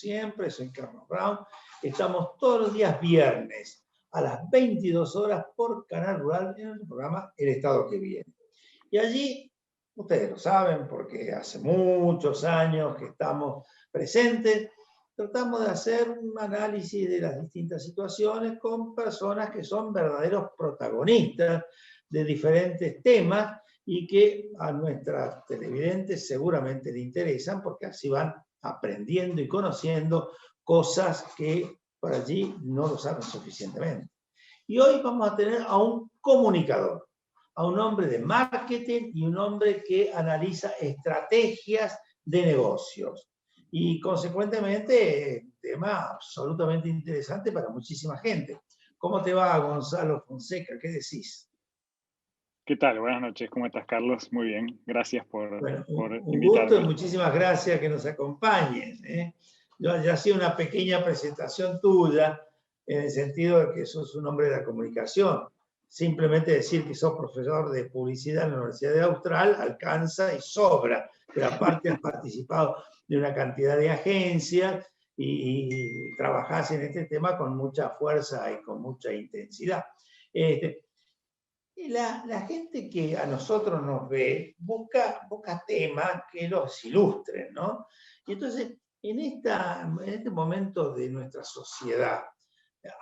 siempre, soy Carlos Brown. Estamos todos los días viernes a las 22 horas por Canal Rural en el programa El Estado que Viene. Y allí, ustedes lo saben porque hace muchos años que estamos presentes, tratamos de hacer un análisis de las distintas situaciones con personas que son verdaderos protagonistas de diferentes temas y que a nuestras televidentes seguramente le interesan porque así van aprendiendo y conociendo cosas que por allí no lo saben suficientemente. Y hoy vamos a tener a un comunicador, a un hombre de marketing y un hombre que analiza estrategias de negocios. Y consecuentemente, tema absolutamente interesante para muchísima gente. ¿Cómo te va, Gonzalo Fonseca? ¿Qué decís? ¿Qué tal? Buenas noches. ¿Cómo estás, Carlos? Muy bien. Gracias por Un gusto y invitarme. muchísimas gracias que nos acompañes. Yo ya hacía una pequeña presentación tuya en el sentido de que sos un hombre de la comunicación. Simplemente decir que sos profesor de publicidad en la Universidad de Austral alcanza y sobra, pero aparte has participado de una cantidad de agencias y trabajás en este tema con mucha fuerza y con mucha intensidad. La gente que a nosotros nos ve busca temas que los ilustren, ¿no? Y entonces, en este momento de nuestra sociedad,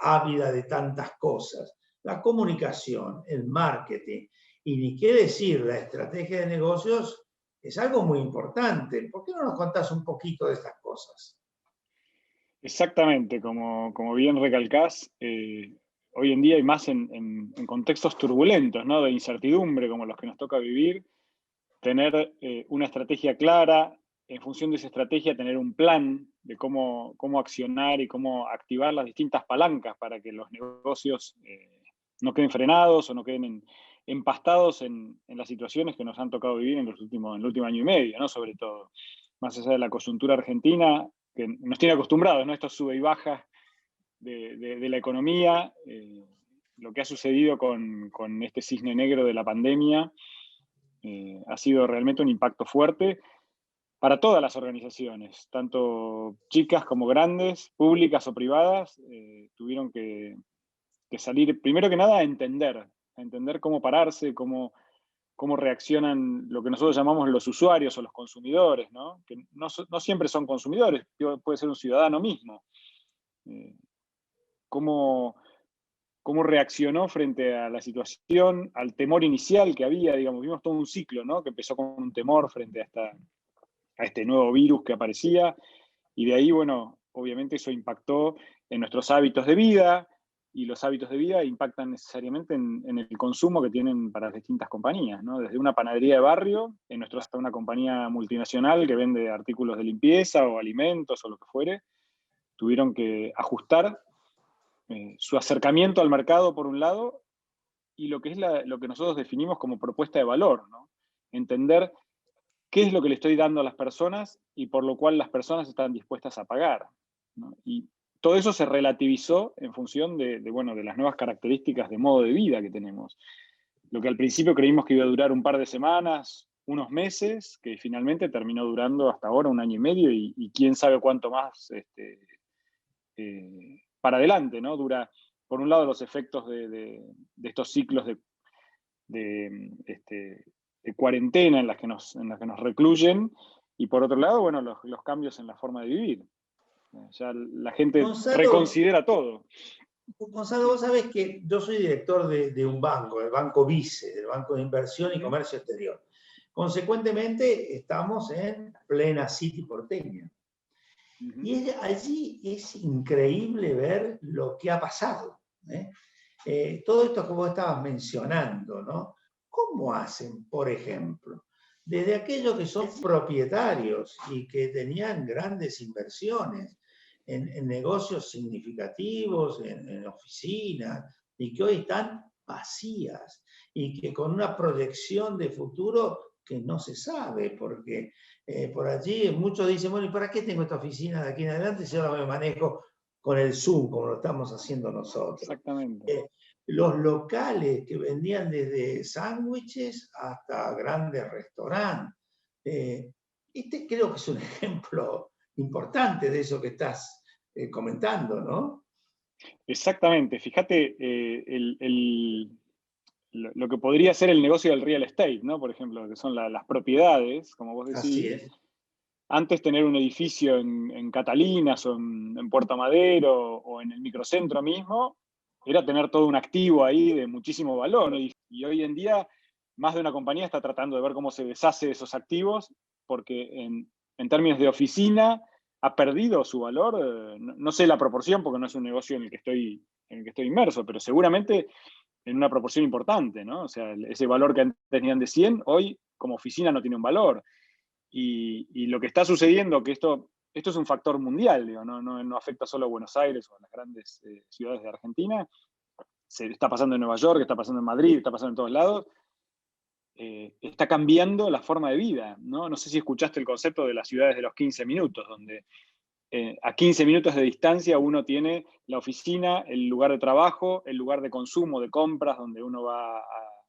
ávida de tantas cosas, la comunicación, el marketing, y ni qué decir, la estrategia de negocios, es algo muy importante. ¿Por qué no nos contás un poquito de estas cosas? Exactamente, como bien recalcás, hoy en día y más en contextos turbulentos, ¿no? De incertidumbre como los que nos toca vivir, tener una estrategia clara, en función de esa estrategia tener un plan de cómo accionar y cómo activar las distintas palancas para que los negocios no queden frenados o no queden empastados en las situaciones que nos han tocado vivir en el último año y medio, ¿no? Sobre todo, más allá de la coyuntura argentina, que nos tiene acostumbrados, ¿no? Estos sube y bajas de la economía, lo que ha sucedido con este cisne negro de la pandemia, ha sido realmente un impacto fuerte para todas las organizaciones, tanto chicas como grandes, públicas o privadas, tuvieron que salir, primero que nada, a entender cómo pararse, cómo reaccionan lo que nosotros llamamos los usuarios o los consumidores, ¿no? Que no siempre son consumidores, puede ser un ciudadano mismo. Cómo reaccionó frente a la situación, al temor inicial que había, digamos, vimos todo un ciclo, ¿no? Que empezó con un temor frente a este nuevo virus que aparecía, y de ahí, bueno, obviamente eso impactó en nuestros hábitos de vida, y los hábitos de vida impactan necesariamente en el consumo que tienen para las distintas compañías, ¿no? Desde una panadería de barrio, en nuestro hasta una compañía multinacional que vende artículos de limpieza o alimentos o lo que fuere, tuvieron que ajustar su acercamiento al mercado por un lado y lo que es lo que nosotros definimos como propuesta de valor, ¿no? Entender qué es lo que le estoy dando a las personas y por lo cual las personas están dispuestas a pagar, ¿no? Y todo eso se relativizó en función bueno, de las nuevas características de modo de vida que tenemos. Lo que al principio creímos que iba a durar un par de semanas, unos meses, que finalmente terminó durando hasta ahora 1 año y medio y quién sabe cuánto más para adelante, ¿no? Dura, por un lado, los efectos de estos ciclos de cuarentena en las que nos recluyen, y por otro lado, bueno, los cambios en la forma de vivir. Ya la gente reconsidera todo. Gonzalo, vos sabés que yo soy director de un banco, el Banco Vice, del Banco de Inversión y Comercio Exterior. Consecuentemente, estamos en plena City porteña. Y allí es increíble ver lo que ha pasado. Todo esto que vos estabas mencionando, ¿no? ¿Cómo hacen, por ejemplo, desde aquellos que son propietarios y que tenían grandes inversiones en negocios significativos, en oficinas, y que hoy están vacías, y que con una proyección de futuro que no se sabe, porque por allí muchos dicen, bueno, ¿y para qué tengo esta oficina de aquí en adelante si ahora me manejo con el Zoom, como lo estamos haciendo nosotros? Exactamente. Los locales que vendían desde sándwiches hasta grandes restaurantes. Este creo que es un ejemplo importante de eso que estás comentando, ¿no? Exactamente. Fíjate, lo que podría ser el negocio del real estate, ¿no? Por ejemplo, que son las propiedades, como vos Así decís. es. Antes tener un edificio en Catalinas o en Puerto Madero o en el microcentro mismo, era tener todo un activo ahí de muchísimo valor, ¿no? Y hoy en día más de una compañía está tratando de ver cómo se deshace de esos activos, porque en términos de oficina ha perdido su valor. No sé la proporción, porque no es un negocio en el que estoy inmerso, pero seguramente en una proporción importante, ¿no? O sea, ese valor que antes tenían de 100, hoy como oficina no tiene un valor. Y lo que está sucediendo, que esto es un factor mundial, digo, no afecta solo a Buenos Aires o a las grandes ciudades de Argentina, se está pasando en Nueva York, está pasando en Madrid, está pasando en todos lados, está cambiando la forma de vida, ¿no? No sé si escuchaste el concepto de las ciudades de los 15 minutos, donde a 15 minutos de distancia uno tiene la oficina, el lugar de trabajo, el lugar de consumo, de compras, donde uno va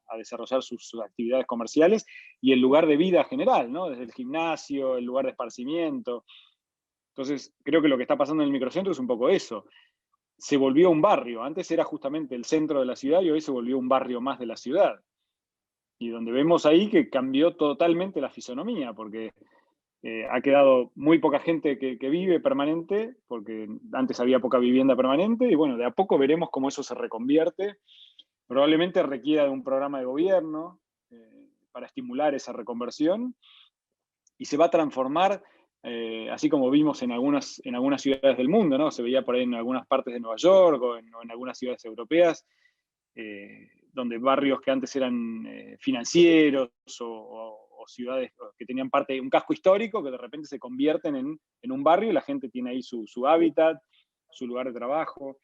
a desarrollar sus actividades comerciales, y el lugar de vida general, ¿no? Desde el gimnasio, el lugar de esparcimiento. Entonces, creo que lo que está pasando en el microcentro es un poco eso. Se volvió un barrio. Antes era justamente el centro de la ciudad y hoy se volvió un barrio más de la ciudad. Y donde vemos ahí que cambió totalmente la fisonomía, porque ha quedado muy poca gente que vive permanente, porque antes había poca vivienda permanente, y bueno, de a poco veremos cómo eso se reconvierte. Probablemente requiera de un programa de gobierno para estimular esa reconversión, y se va a transformar, así como vimos en algunas ciudades del mundo, ¿no? Se veía por ahí en algunas partes de Nueva York o en algunas ciudades europeas, donde barrios que antes eran financieros o ciudades que tenían un casco histórico, que de repente se convierten en un barrio y la gente tiene ahí su hábitat, su lugar de trabajo.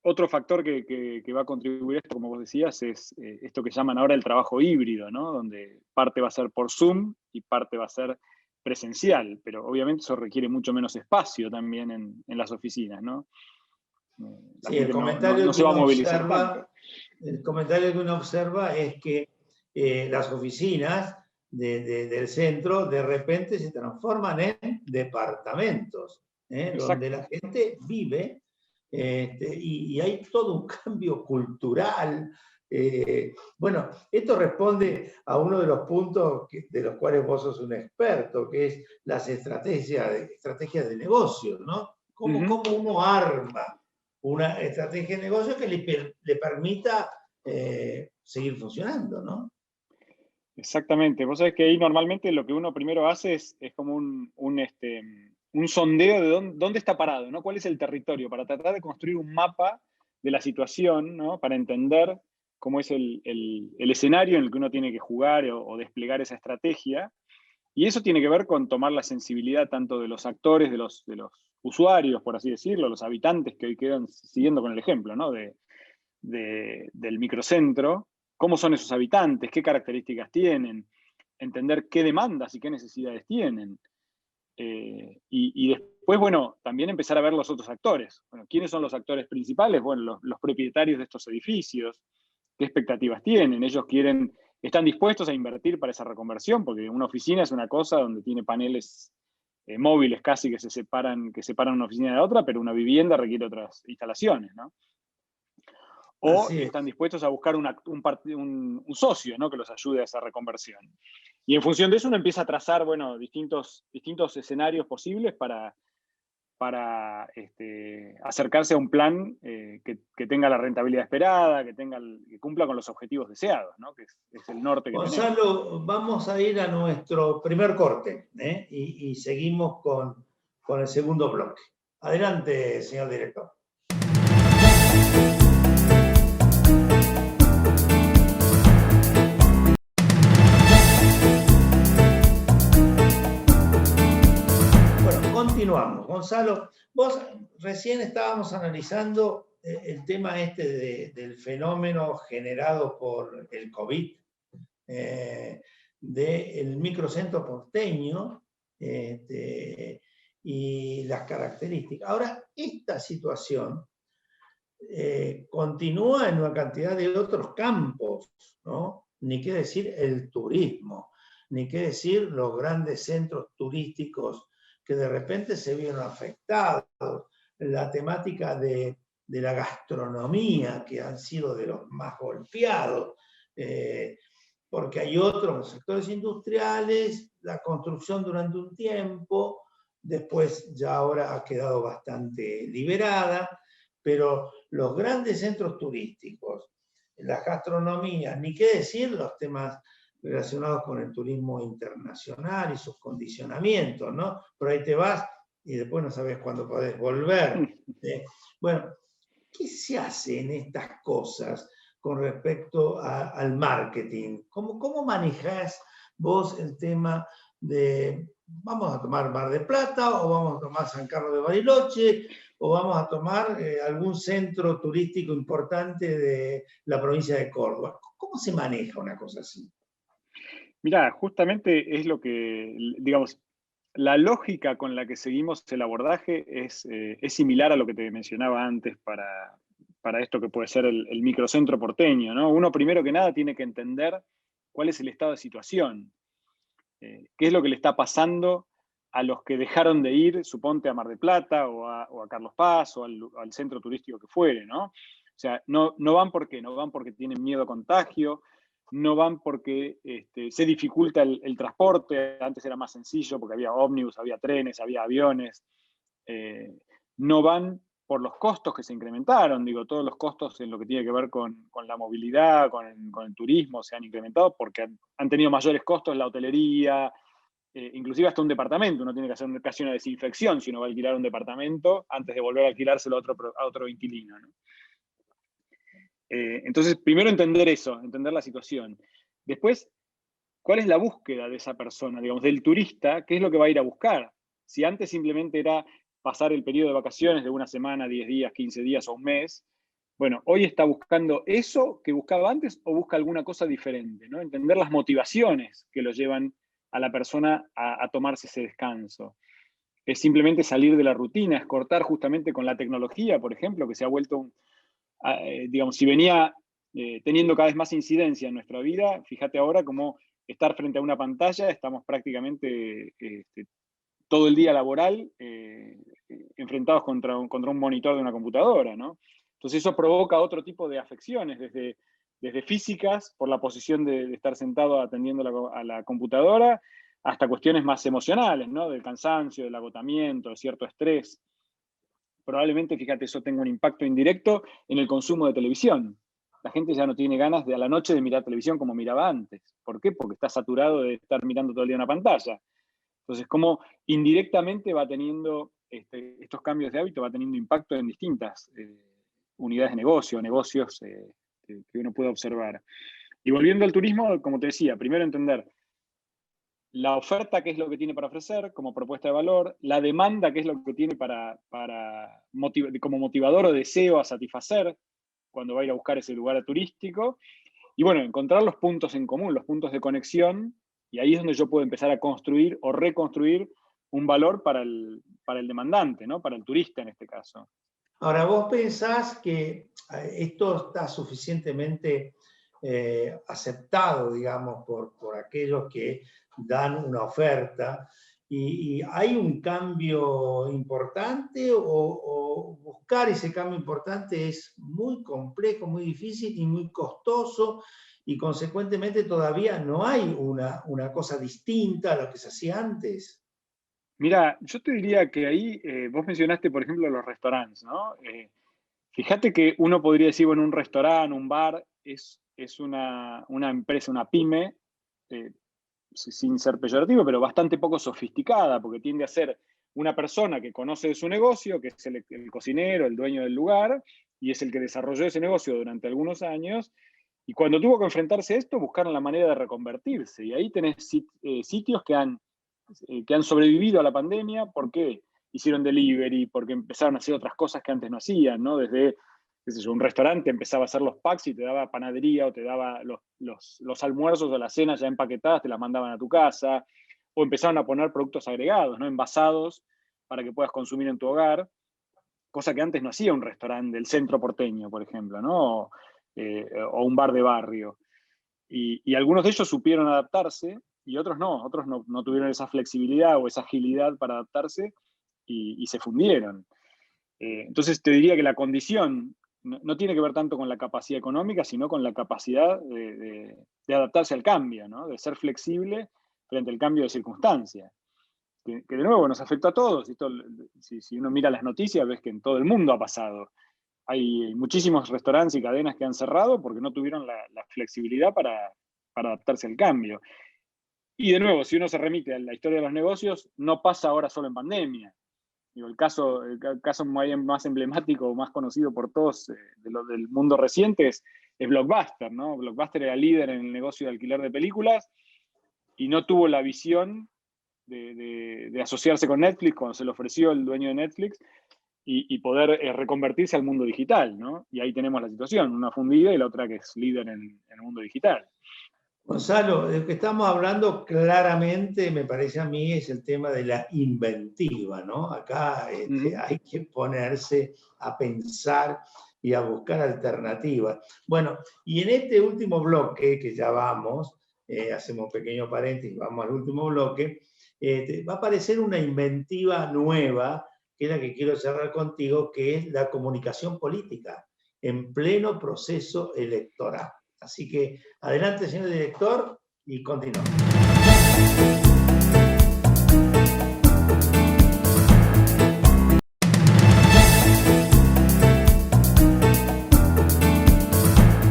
Otro factor que va a contribuir a esto, como vos decías, es esto que llaman ahora el trabajo híbrido, ¿no? Donde parte va a ser por Zoom y parte va a ser presencial, pero obviamente eso requiere mucho menos espacio también en las oficinas, ¿no? La Sí, el gente comentario no que se va a uno movilizar tanto. observa, el comentario que uno observa es que las oficinas del centro de repente se transforman en departamentos, donde Exacto. la gente vive, y hay todo un cambio cultural. Bueno, esto responde a uno de los puntos de los cuales vos sos un experto, que es las estrategias de negocio, ¿no? ¿Cómo uno arma una estrategia de negocio que le permita seguir funcionando, ¿no? Exactamente. Vos sabés que ahí normalmente lo que uno primero hace es como un sondeo de dónde está parado, ¿no? ¿Cuál es el territorio? Para tratar de construir un mapa de la situación, ¿no? Para entender cómo es el escenario en el que uno tiene que jugar o desplegar esa estrategia. Y eso tiene que ver con tomar la sensibilidad tanto de los actores, de los usuarios, por así decirlo, los habitantes que hoy quedan siguiendo con el ejemplo, ¿no? Del microcentro, cómo son esos habitantes, qué características tienen, entender qué demandas y qué necesidades tienen. Y después, bueno, también empezar a ver los otros actores. Bueno, ¿quiénes son los actores principales? Bueno, los propietarios de estos edificios, qué expectativas tienen. Ellos están dispuestos a invertir para esa reconversión, porque una oficina es una cosa donde tiene paneles móviles casi que separan una oficina de la otra, pero una vivienda requiere otras instalaciones, ¿no? O Así están es. dispuestos a buscar un socio, ¿no? Que los ayude a esa reconversión. Y en función de eso uno empieza a trazar, bueno, distintos escenarios posibles para acercarse a un plan que tenga la rentabilidad esperada, que cumpla con los objetivos deseados, ¿no? Que es el norte que tenemos. Gonzalo, vamos a ir a nuestro primer corte, y seguimos con el segundo bloque. Adelante, señor director. Continuamos. Gonzalo, vos recién estábamos analizando el tema del fenómeno generado por el COVID, del microcentro porteño, y las características. Ahora, esta situación continúa en una cantidad de otros campos, ¿no? Ni qué decir el turismo, ni qué decir los grandes centros turísticos que de repente se vieron afectados. La temática de la gastronomía, que han sido de los más golpeados, porque hay otros sectores industriales, la construcción durante un tiempo, después ya ahora ha quedado bastante liberada, pero los grandes centros turísticos, las gastronomías, ni qué decir los temas relacionados con el turismo internacional y sus condicionamientos, ¿no? Por ahí te vas y después no sabes cuándo podés volver. Bueno, ¿qué se hace en estas cosas con respecto al marketing? ¿Cómo manejás vos el tema de vamos a tomar Mar del Plata o vamos a tomar San Carlos de Bariloche o vamos a tomar algún centro turístico importante de la provincia de Córdoba? ¿Cómo se maneja una cosa así? Mirá, justamente es lo que, digamos, la lógica con la que seguimos el abordaje es similar a lo que te mencionaba antes para esto que puede ser el microcentro porteño, ¿no? Uno primero que nada tiene que entender cuál es el estado de situación, qué es lo que le está pasando a los que dejaron de ir, suponte, a Mar del Plata o a Carlos Paz o al centro turístico que fuere, ¿no? O sea, no van porque tienen miedo a contagio, no van porque se dificulta el transporte, antes era más sencillo porque había ómnibus, había trenes, había aviones, no van por los costos que se incrementaron, digo, todos los costos en lo que tiene que ver con la movilidad, con el turismo se han incrementado porque han tenido mayores costos la hotelería, inclusive hasta un departamento, uno tiene que hacer casi una desinfección si uno va a alquilar un departamento antes de volver a alquilárselo a otro inquilino, ¿no? Entonces, primero entender eso, entender la situación. Después, ¿cuál es la búsqueda de esa persona, digamos, del turista? ¿Qué es lo que va a ir a buscar? Si antes simplemente era pasar el periodo de vacaciones de una semana, 10 días, 15 días o un mes, bueno, hoy está buscando eso que buscaba antes o busca alguna cosa diferente, ¿no? Entender las motivaciones que lo llevan a la persona a tomarse ese descanso. Es simplemente salir de la rutina, es cortar justamente con la tecnología, por ejemplo, que se ha vuelto digamos, si venía teniendo cada vez más incidencia en nuestra vida, fíjate ahora cómo estar frente a una pantalla, estamos prácticamente todo el día laboral enfrentados contra un monitor de una computadora, ¿no? Entonces eso provoca otro tipo de afecciones, desde físicas, por la posición de estar sentado atendiendo a la computadora, hasta cuestiones más emocionales, ¿no? Del cansancio, del agotamiento, de cierto estrés. Probablemente, fíjate, eso tenga un impacto indirecto en el consumo de televisión. La gente ya no tiene ganas de a la noche de mirar televisión como miraba antes. ¿Por qué? Porque está saturado de estar mirando todo el día una pantalla. Entonces, como indirectamente va teniendo estos cambios de hábito, va teniendo impacto en distintas unidades de negocio, negocios que uno puede observar. Y volviendo al turismo, como te decía, primero entender la oferta, qué es lo que tiene para ofrecer como propuesta de valor, la demanda, qué es lo que tiene como motivador o deseo a satisfacer cuando va a ir a buscar ese lugar turístico, y bueno, encontrar los puntos en común, los puntos de conexión, y ahí es donde yo puedo empezar a construir o reconstruir un valor para el demandante, ¿no? Para el turista en este caso. Ahora, ¿vos pensás que esto está suficientemente aceptado, digamos, por aquellos que dan una oferta? ¿Y hay un cambio importante o buscar ese cambio importante es muy complejo, muy difícil y muy costoso? Y consecuentemente todavía no hay una cosa distinta a lo que se hacía antes. Mira, yo te diría que ahí, vos mencionaste, por ejemplo, los restaurantes, ¿no? Fíjate que uno podría decir, bueno, un restaurante, un bar, es una empresa, una pyme, eh, sin ser peyorativo, pero bastante poco sofisticada, porque tiende a ser una persona que conoce de su negocio, que es el cocinero, el dueño del lugar, y es el que desarrolló ese negocio durante algunos años, y cuando tuvo que enfrentarse a esto, buscaron la manera de reconvertirse, y ahí tenés sitios que han sobrevivido a la pandemia. ¿Por qué? Hicieron delivery, porque empezaron a hacer otras cosas que antes no hacían, ¿no? Desde, qué sé yo, un restaurante empezaba a hacer los packs y te daba panadería o te daba los almuerzos o las cenas ya empaquetadas, te las mandaban a tu casa, o empezaron a poner productos agregados, ¿no? Envasados para que puedas consumir en tu hogar, cosa que antes no hacía un restaurante del centro porteño, por ejemplo, ¿no? O un bar de barrio. Y algunos de ellos supieron adaptarse y otros no tuvieron esa flexibilidad o esa agilidad para adaptarse y se fundieron. Entonces te diría que la condición no tiene que ver tanto con la capacidad económica, sino con la capacidad de adaptarse al cambio, ¿no? De ser flexible frente al cambio de circunstancias. Que de nuevo nos afecta a todos. Si uno mira las noticias, ves que en todo el mundo ha pasado. Hay muchísimos restaurantes y cadenas que han cerrado porque no tuvieron la flexibilidad para adaptarse al cambio. Y de nuevo, si uno se remite a la historia de los negocios, no pasa ahora solo en pandemia. Digo, el caso más emblemático o más conocido por todos del mundo reciente es Blockbuster, ¿no? Blockbuster era líder en el negocio de alquiler de películas y no tuvo la visión de asociarse con Netflix cuando se le ofreció el dueño de Netflix y poder reconvertirse al mundo digital, ¿no? Y ahí tenemos la situación, una fundida y la otra que es líder en el mundo digital. Gonzalo, de lo que estamos hablando claramente, me parece a mí, es el tema de la inventiva, ¿no? Acá hay que ponerse a pensar y a buscar alternativas. Bueno, y en este último bloque, que ya vamos, hacemos un pequeño paréntesis, vamos al último bloque, va a aparecer una inventiva nueva, que es la que quiero cerrar contigo, que es la comunicación política en pleno proceso electoral. Así que adelante, señor director, y continuamos.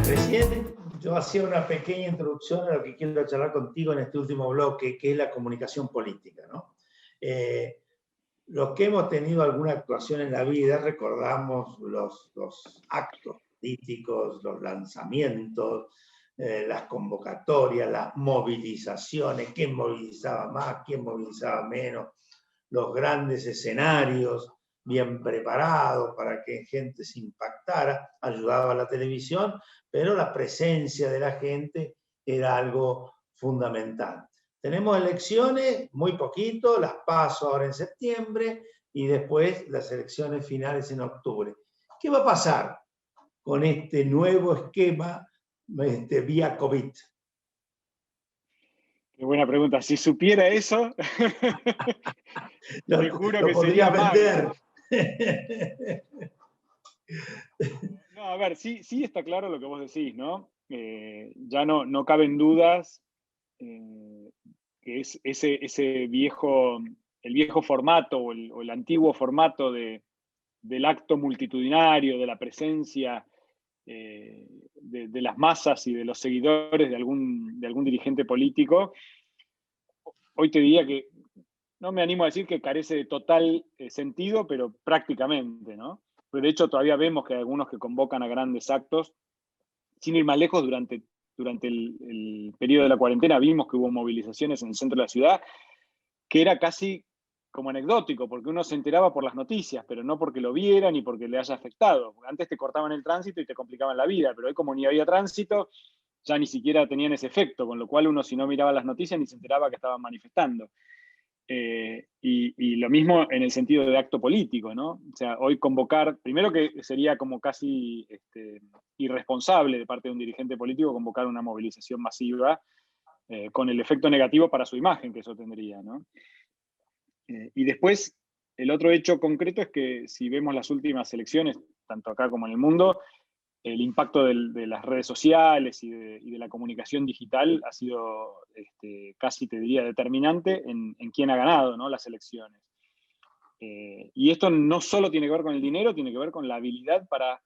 Recién yo hacía una pequeña introducción a lo que quiero charlar contigo en este último bloque, que es la comunicación política, ¿no? Los que hemos tenido alguna actuación en la vida recordamos los actos políticos, los lanzamientos, las convocatorias, las movilizaciones, quién movilizaba más, quién movilizaba menos, los grandes escenarios bien preparados para que gente se impactara, ayudaba a la televisión, pero la presencia de la gente era algo fundamental. Tenemos elecciones, muy poquito, las PASO ahora en septiembre y después las elecciones finales en octubre. ¿Qué va a pasar con este nuevo esquema vía COVID? Qué buena pregunta. Si supiera eso, te juro que sería vender. No, a ver, sí está claro lo que vos decís, ¿no? Ya no caben dudas que es ese viejo, el viejo formato o el antiguo formato del acto multitudinario, de la presencia de las masas y de los seguidores de algún dirigente político. Hoy te diría que no me animo a decir que carece de total sentido, pero prácticamente, ¿no? Pero de hecho todavía vemos que hay algunos que convocan a grandes actos. Sin ir más lejos, durante el periodo de la cuarentena vimos que hubo movilizaciones en el centro de la ciudad, que era casi como anecdótico, porque uno se enteraba por las noticias, pero no porque lo viera ni porque le haya afectado. Antes te cortaban el tránsito y te complicaban la vida, pero hoy como ni había tránsito, ya ni siquiera tenían ese efecto, con lo cual uno si no miraba las noticias ni se enteraba que estaban manifestando. Y lo mismo en el sentido de acto político, ¿no? O sea, hoy convocar, primero que sería como casi irresponsable de parte de un dirigente político convocar una movilización masiva con el efecto negativo para su imagen que eso tendría, ¿no? Y después, el otro hecho concreto es que si vemos las últimas elecciones, tanto acá como en el mundo, el impacto de las redes sociales y de la comunicación digital ha sido casi, te diría, determinante en quién ha ganado, ¿no?, las elecciones. Y esto no solo tiene que ver con el dinero, tiene que ver con la habilidad para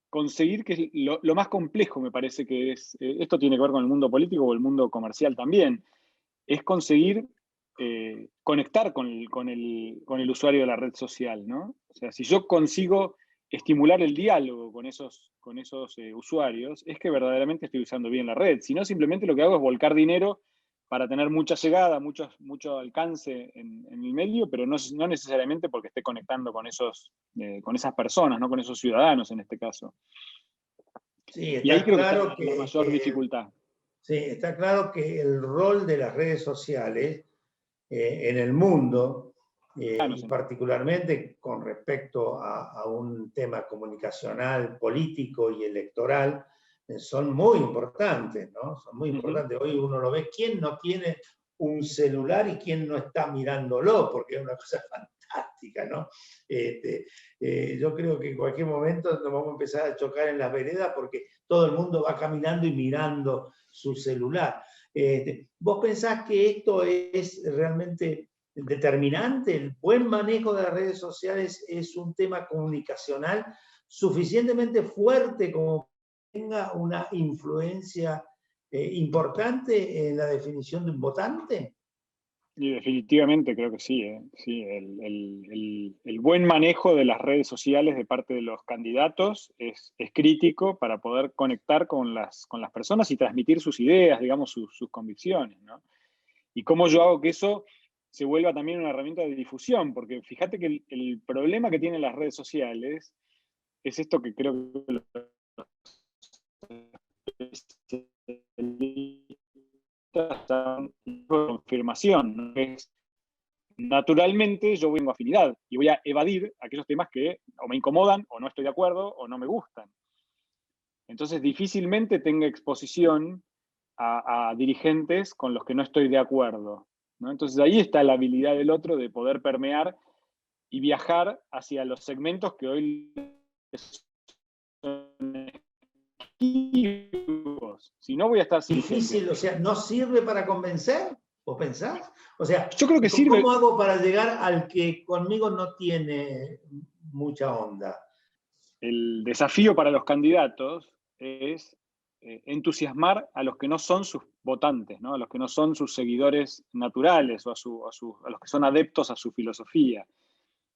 conseguir que lo más complejo, me parece que es, esto tiene que ver con el mundo político o el mundo comercial también, es conseguir conectar con el usuario de la red social, ¿no? O sea, si yo consigo estimular el diálogo con esos usuarios, es que verdaderamente estoy usando bien la red. Si no, simplemente lo que hago es volcar dinero para tener mucha llegada, mucho alcance en el medio, pero no necesariamente porque esté conectando con esas personas, ¿no? Con esos ciudadanos en este caso. Sí, y ahí creo que está la mayor dificultad. Sí, está claro que el rol de las redes sociales en el mundo, y particularmente con respecto a un tema comunicacional, político y electoral, son muy importantes, ¿no? Son muy importantes. Hoy uno lo ve, ¿quién no tiene un celular y quién no está mirándolo? Porque es una cosa fantástica, ¿no? Yo creo que en cualquier momento nos vamos a empezar a chocar en las veredas porque todo el mundo va caminando y mirando su celular. ¿Vos pensás que esto es realmente determinante? ¿El buen manejo de las redes sociales es un tema comunicacional suficientemente fuerte como tenga una influencia importante en la definición de un votante? Y definitivamente creo que sí, ¿eh? Sí, el buen manejo de las redes sociales de parte de los candidatos es crítico para poder conectar con las personas y transmitir sus ideas, digamos, sus convicciones, ¿no? Y cómo yo hago que eso se vuelva también una herramienta de difusión, porque fíjate que el problema que tienen las redes sociales es esto que creo que los confirmación, ¿no? Es, naturalmente yo tengo afinidad y voy a evadir aquellos temas que o me incomodan, o no estoy de acuerdo, o no me gustan. Entonces difícilmente tenga exposición a dirigentes con los que no estoy de acuerdo, ¿no? Entonces ahí está la habilidad del otro de poder permear y viajar hacia los segmentos que hoy son esquivos. Si no, voy a estar sin difícil, gente. o sea, ¿no sirve para convencer? ¿Vos pensás? O sea, Yo creo que sirve. ¿cómo hago para llegar al que conmigo no tiene mucha onda? El desafío para los candidatos es entusiasmar a los que no son sus votantes, ¿no? A los que no son sus seguidores naturales o a los que son adeptos a su filosofía.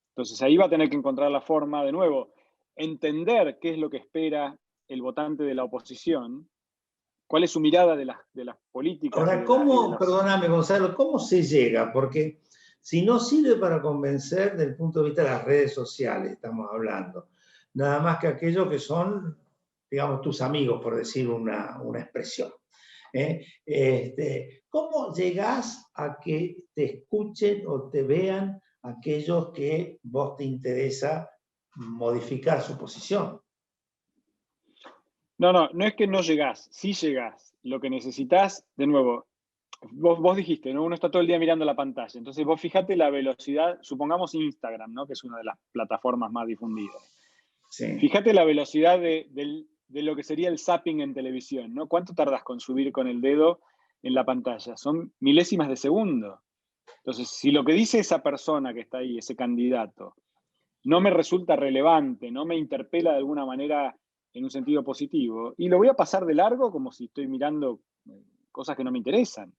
Entonces ahí va a tener que encontrar la forma, de nuevo, entender qué es lo que espera el votante de la oposición, cuál es su mirada de las políticas Ahora, perdóname Gonzalo, cómo se llega? Porque si no sirve para convencer desde el punto de vista de las redes sociales, estamos hablando, nada más que aquellos que son, digamos, tus amigos, por decir una expresión. ¿Cómo llegás a que te escuchen o te vean aquellos que vos te interesa modificar su posición? No es que no llegás, sí llegás. Lo que necesitas, de nuevo, vos dijiste, ¿no? Uno está todo el día mirando la pantalla. Entonces vos fijate la velocidad, supongamos Instagram, ¿no? Que es una de las plataformas más difundidas. Sí. Fíjate la velocidad de lo que sería el zapping en televisión, ¿no? ¿Cuánto tardas con subir con el dedo en la pantalla? Son milésimas de segundo. Entonces, si lo que dice esa persona que está ahí, ese candidato, no me resulta relevante, no me interpela de alguna manera en un sentido positivo, y lo voy a pasar de largo como si estoy mirando cosas que no me interesan.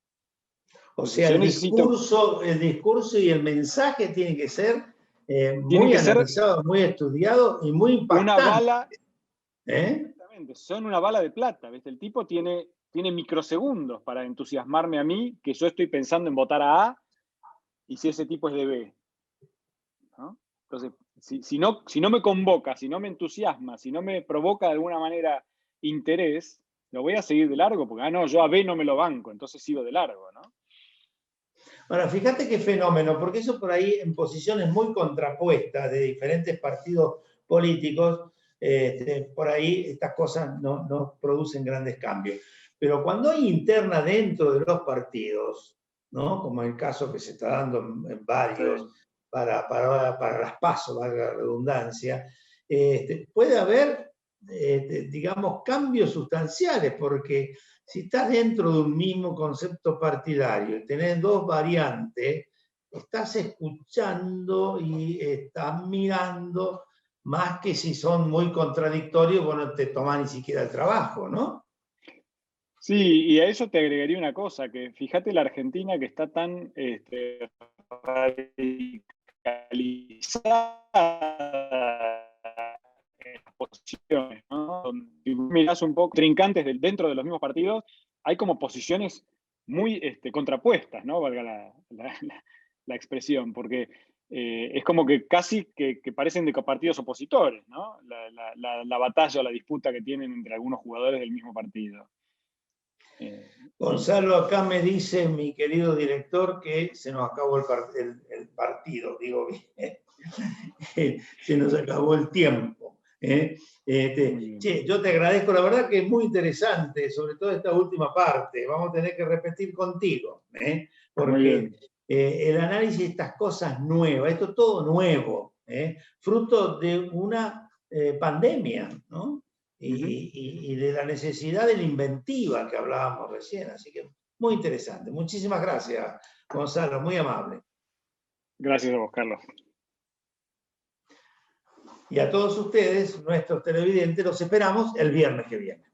O Entonces, sea, yo el necesito... discurso y el mensaje tiene que ser Tienen muy que ser analizado, muy estudiado y muy una impactante. bala... ¿Eh? Exactamente, son una bala de plata, ¿ves? El tipo tiene microsegundos para entusiasmarme a mí, que yo estoy pensando en votar a y si ese tipo es de B, ¿no? Entonces, si no me convoca, si no me entusiasma, si no me provoca de alguna manera interés, lo voy a seguir de largo, porque, no, yo a B no me lo banco, entonces sigo de largo, ¿no? Bueno, fíjate qué fenómeno, porque eso por ahí en posiciones muy contrapuestas de diferentes partidos políticos, por ahí estas cosas no producen grandes cambios. Pero cuando hay interna dentro de los partidos, ¿no? Como el caso que se está dando en varios, Sí. para las PASO, valga la redundancia, puede haber, digamos, cambios sustanciales, porque si estás dentro de un mismo concepto partidario y tenés dos variantes, estás escuchando y estás mirando más que si son muy contradictorios, vos no te tomás ni siquiera el trabajo, ¿no? Sí, y a eso te agregaría una cosa, que fíjate la Argentina que está tan radicalizada en las posiciones, ¿no? Si mirás un poco trincantes dentro de los mismos partidos, hay como posiciones muy contrapuestas, ¿no? Valga la expresión, porque es como que casi que parecen de partidos opositores, ¿no? La batalla o la disputa que tienen entre algunos jugadores del mismo partido. Gonzalo, acá me dice mi querido director que se nos acabó el partido, digo bien. Se nos acabó el tiempo. Che, yo te agradezco, la verdad que es muy interesante, sobre todo esta última parte. Vamos a tener que repetir contigo, porque el análisis de estas cosas nuevas, esto es todo nuevo, fruto de una pandemia, ¿no? Y de la necesidad de la inventiva que hablábamos recién. Así que muy interesante. Muchísimas gracias, Gonzalo, muy amable. Gracias a vos, Carlos. Y a todos ustedes, nuestros televidentes, los esperamos el viernes que viene.